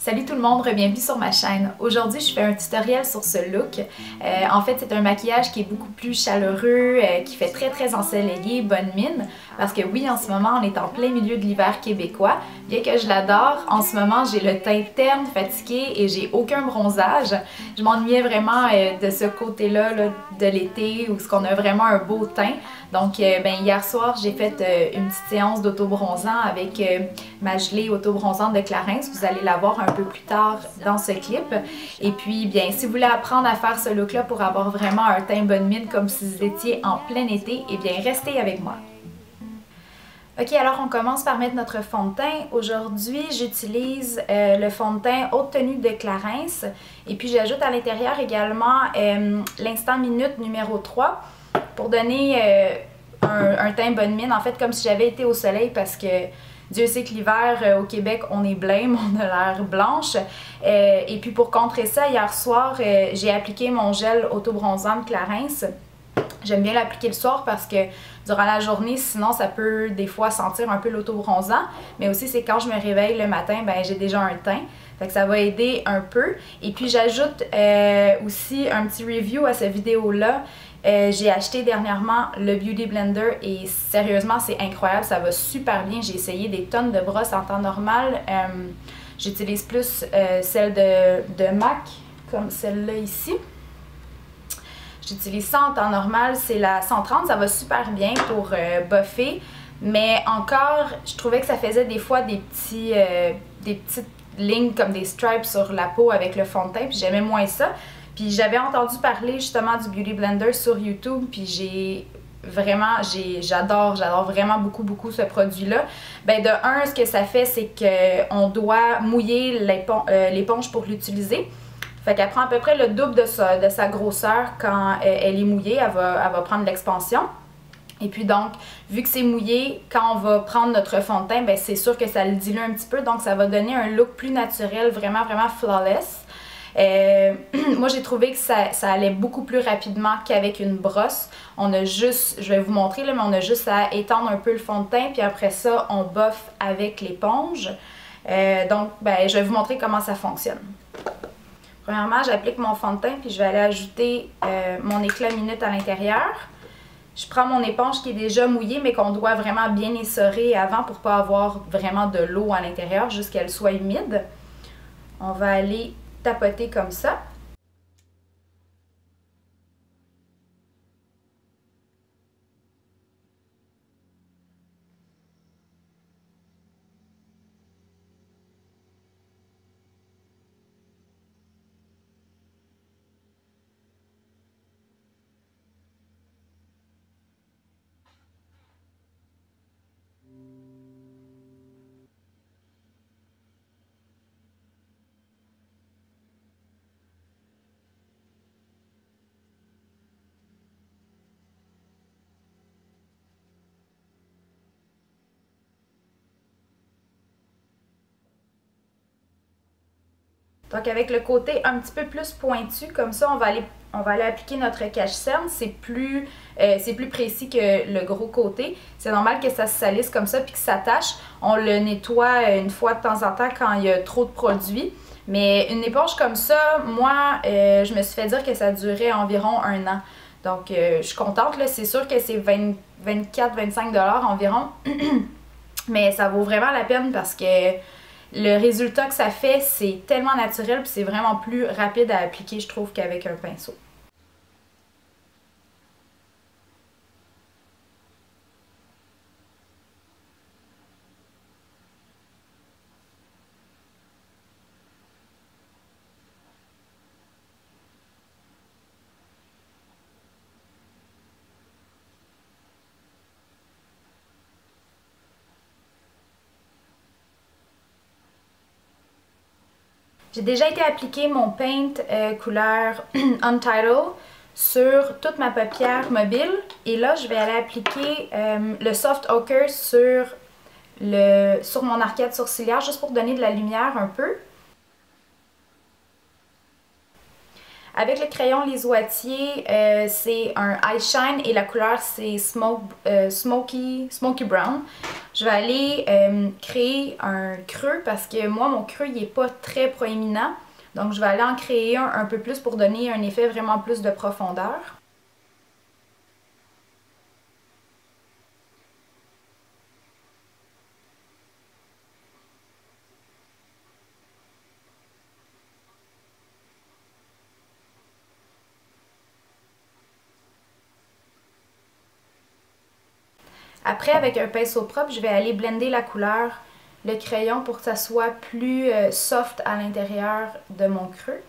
Salut tout le monde, bienvenue sur ma chaîne. Aujourd'hui, je fais un tutoriel sur ce look. En fait, c'est un maquillage qui est beaucoup plus chaleureux, qui fait très ensoleillé, bonne mine. Parce que oui, en ce moment, on est en plein milieu de l'hiver québécois. Bien que je l'adore, en ce moment, j'ai le teint terne, fatigué et j'ai aucun bronzage. Je m'ennuyais vraiment de ce côté-là de l'été où on a vraiment un beau teint. Donc, hier soir, j'ai fait une petite séance d'auto-bronzant avec ma gelée auto-bronzante de Clarins. Vous allez la voir un peu plus tard dans ce clip. Et puis, bien, si vous voulez apprendre à faire ce look-là pour avoir vraiment un teint bonne mine comme si vous étiez en plein été, eh bien, restez avec moi. Ok, alors on commence par mettre notre fond de teint. Aujourd'hui, j'utilise le fond de teint Haute Tenue de Clarins. Et puis, j'ajoute à l'intérieur également l'Instant Minute numéro 3 pour donner un teint bonne mine. En fait, comme si j'avais été au soleil parce que Dieu sait que l'hiver au Québec, on est blême, on a l'air blanche. Et puis, pour contrer ça, hier soir, j'ai appliqué mon gel auto-bronzant de Clarins. J'aime bien l'appliquer le soir parce que durant la journée, sinon ça peut des fois sentir un peu l'auto-bronzant. Mais aussi, c'est quand je me réveille le matin, ben j'ai déjà un teint. Fait que ça va aider un peu. Et puis j'ajoute aussi un petit review à cette vidéo-là. J'ai acheté dernièrement le Beauty Blender et sérieusement, c'est incroyable. Ça va super bien. J'ai essayé des tonnes de brosses en temps normal. J'utilise plus celle de MAC, comme celle-là ici. J'utilise ça en temps normal, c'est la 130, ça va super bien pour buffer, mais encore, je trouvais que ça faisait des fois des petites lignes comme des stripes sur la peau avec le fond de teint, puis j'aimais moins ça. Puis j'avais entendu parler justement du Beauty Blender sur YouTube, puis j'adore vraiment beaucoup ce produit-là. Ben de un, ce que ça fait, c'est qu'on doit mouiller l'éponge pour l'utiliser. Fait qu'elle prend à peu près le double de sa grosseur quand elle est mouillée, elle va prendre l'expansion. Et puis donc, vu que c'est mouillé, quand on va prendre notre fond de teint, ben c'est sûr que ça le dilue un petit peu, donc ça va donner un look plus naturel, vraiment flawless. Moi j'ai trouvé que ça allait beaucoup plus rapidement qu'avec une brosse. On a juste, je vais vous montrer là, mais on a juste à étendre un peu le fond de teint, puis après ça, on buffe avec l'éponge. Donc, ben, je vais vous montrer comment ça fonctionne. Premièrement, j'applique mon fond de teint puis je vais aller ajouter mon éclat minute à l'intérieur. Je prends mon éponge qui est déjà mouillée mais qu'on doit vraiment bien essorer avant pour ne pas avoir vraiment de l'eau à l'intérieur, juste qu'elle soit humide. On va aller tapoter comme ça. Donc avec le côté un petit peu plus pointu, comme ça, on va aller appliquer notre cache-cerne. C'est plus précis que le gros côté. C'est normal que ça se salisse comme ça puis que ça tâche. On le nettoie une fois de temps en temps quand il y a trop de produits. Mais une éponge comme ça, moi, je me suis fait dire que ça durait environ 1 an. Donc je suis contente, là. C'est sûr que c'est 24-25 $ environ. Mais ça vaut vraiment la peine parce que le résultat que ça fait, c'est tellement naturel puis c'est vraiment plus rapide à appliquer, je trouve, qu'avec un pinceau. J'ai déjà été appliquer mon paint couleur Untitled sur toute ma paupière mobile. Et là, je vais aller appliquer le Soft Ochre sur mon arcade sourcilière, juste pour donner de la lumière un peu. Avec le crayon Les Oitiers, c'est un Eye Shine et la couleur c'est Smoky Brown. Je vais aller créer un creux parce que moi mon creux il n'est pas très proéminent. Donc je vais aller en créer un peu plus pour donner un effet vraiment plus de profondeur. Après, avec un pinceau propre, je vais aller blender la couleur, le crayon pour que ça soit plus soft à l'intérieur de mon creux.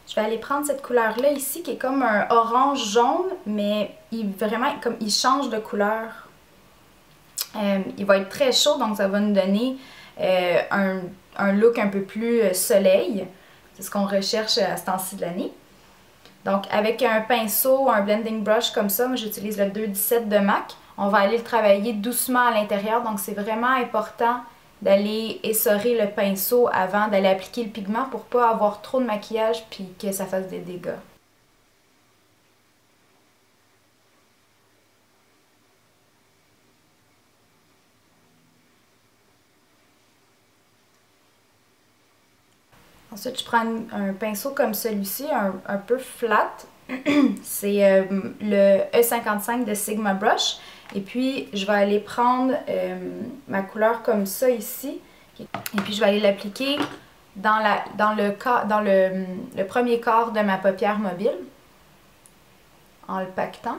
Je vais aller prendre cette couleur-là ici qui est comme un orange-jaune, mais il change de couleur. Il va être très chaud, donc ça va nous donner un look un peu plus soleil. C'est ce qu'on recherche à ce temps-ci de l'année. Donc avec un pinceau, un blending brush comme ça, moi j'utilise le 217 de MAC. On va aller le travailler doucement à l'intérieur, donc c'est vraiment important d'aller essorer le pinceau avant d'aller appliquer le pigment pour pas avoir trop de maquillage puis que ça fasse des dégâts. Ensuite, je prends un pinceau comme celui-ci, un peu flat. C'est le E55 de Sigma Brush. Et puis, je vais aller prendre ma couleur comme ça ici. Et puis, je vais aller l'appliquer dans le premier quart de ma paupière mobile, en le paquetant.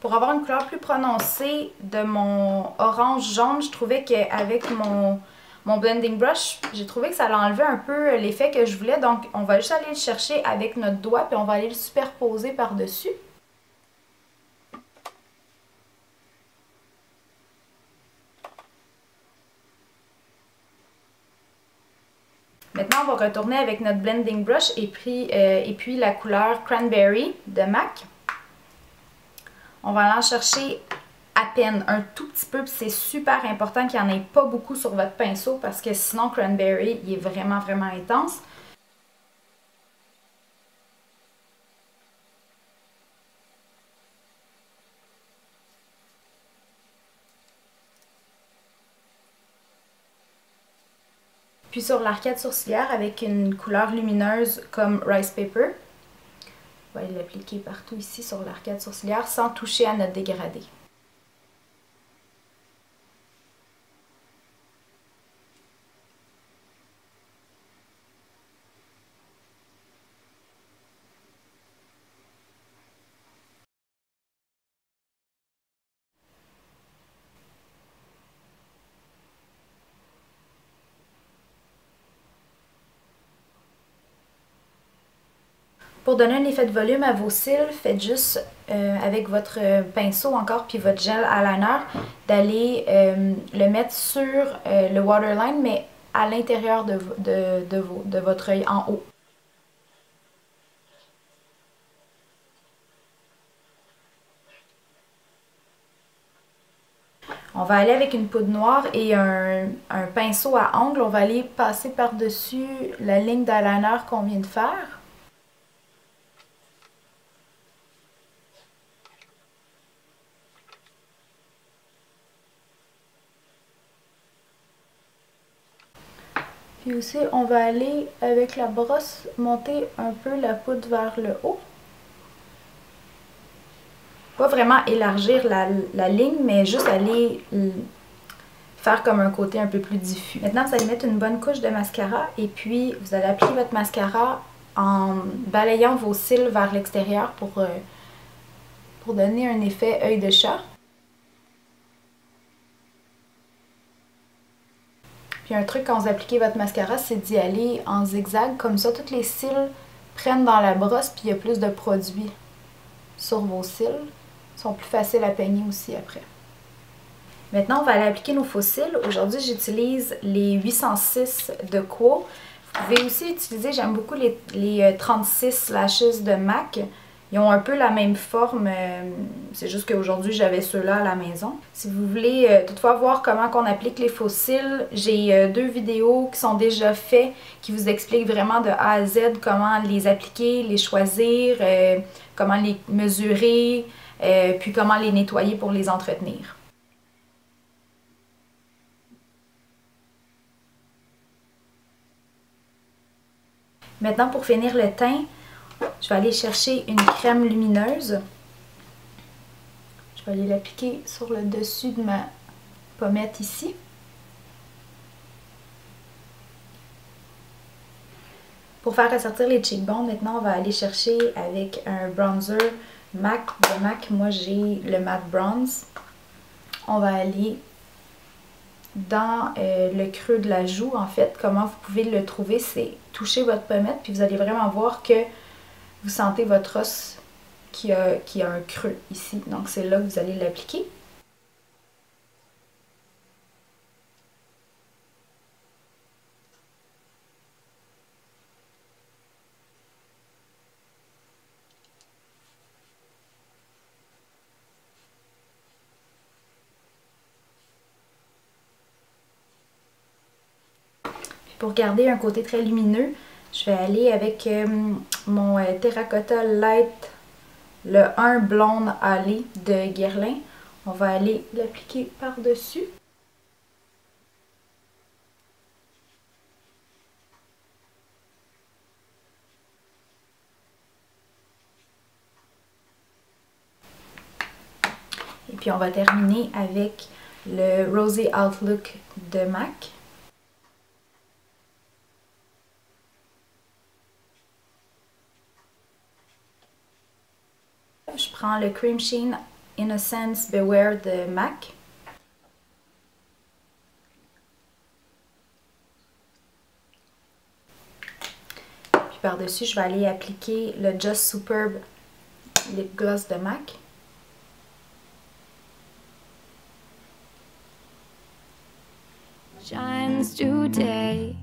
Pour avoir une couleur plus prononcée de mon orange-jaune, je trouvais qu'avec mon blending brush, j'ai trouvé que ça allait enlever un peu l'effet que je voulais. Donc, on va juste aller le chercher avec notre doigt, puis on va aller le superposer par-dessus. Maintenant, on va retourner avec notre blending brush et puis la couleur Cranberry de MAC. On va aller en chercher à peine, un tout petit peu, puis c'est super important qu'il n'y en ait pas beaucoup sur votre pinceau parce que sinon Cranberry, il est vraiment, vraiment intense. Puis sur l'arcade sourcilière avec une couleur lumineuse comme Rice Paper. On va l'appliquer partout ici sur l'arcade sourcilière sans toucher à notre dégradé. Pour donner un effet de volume à vos cils, faites juste avec votre pinceau encore puis votre gel eyeliner d'aller le mettre sur le waterline mais à l'intérieur de votre œil en haut. On va aller avec une poudre noire et un pinceau à ongles. On va aller passer par-dessus la ligne d'eyeliner qu'on vient de faire. Puis aussi, on va aller avec la brosse monter un peu la poudre vers le haut. Pas vraiment élargir la ligne, mais juste aller faire comme un côté un peu plus diffus. Maintenant, vous allez mettre une bonne couche de mascara et puis vous allez appliquer votre mascara en balayant vos cils vers l'extérieur pour donner un effet œil de chat. Puis un truc quand vous appliquez votre mascara, c'est d'y aller en zigzag. Comme ça, tous les cils prennent dans la brosse puis il y a plus de produit sur vos cils. Ils sont plus faciles à peigner aussi après. Maintenant, on va aller appliquer nos faux cils. Aujourd'hui, j'utilise les 806 de Quo. Vous pouvez aussi utiliser, j'aime beaucoup les 36 lashes de MAC. Ils ont un peu la même forme, c'est juste qu'aujourd'hui j'avais ceux-là à la maison. Si vous voulez toutefois voir comment on applique les faux cils, j'ai 2 vidéos qui sont déjà faites, qui vous expliquent vraiment de A à Z comment les appliquer, les choisir, comment les mesurer, puis comment les nettoyer pour les entretenir. Maintenant, pour finir le teint, je vais aller chercher une crème lumineuse. Je vais aller l'appliquer sur le dessus de ma pommette ici. Pour faire ressortir les cheekbones, maintenant, on va aller chercher avec un bronzer MAC. De MAC, moi, j'ai le Matte Bronze. On va aller dans le creux de la joue. En fait, comment vous pouvez le trouver, c'est toucher votre pommette, puis vous allez vraiment voir que vous sentez votre os qui a un creux ici. Donc c'est là que vous allez l'appliquer. Puis pour garder un côté très lumineux, je vais aller avec mon Terracotta Light, le 1 Blonde Alley de Guerlain. On va aller l'appliquer par-dessus. Et puis on va terminer avec le Rosy Outlook de MAC. Je prends le Cream Sheen Innocence Beware de MAC. Puis par-dessus, je vais aller appliquer le Just Superb Lip Gloss de MAC. Shines today.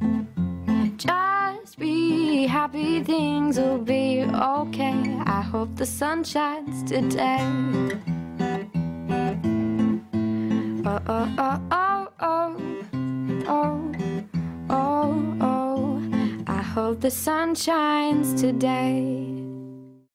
Just be happy, things will be okay. I hope the sun shines today. Oh, oh, oh, oh, oh, oh, oh, oh. I hope the sun shines today.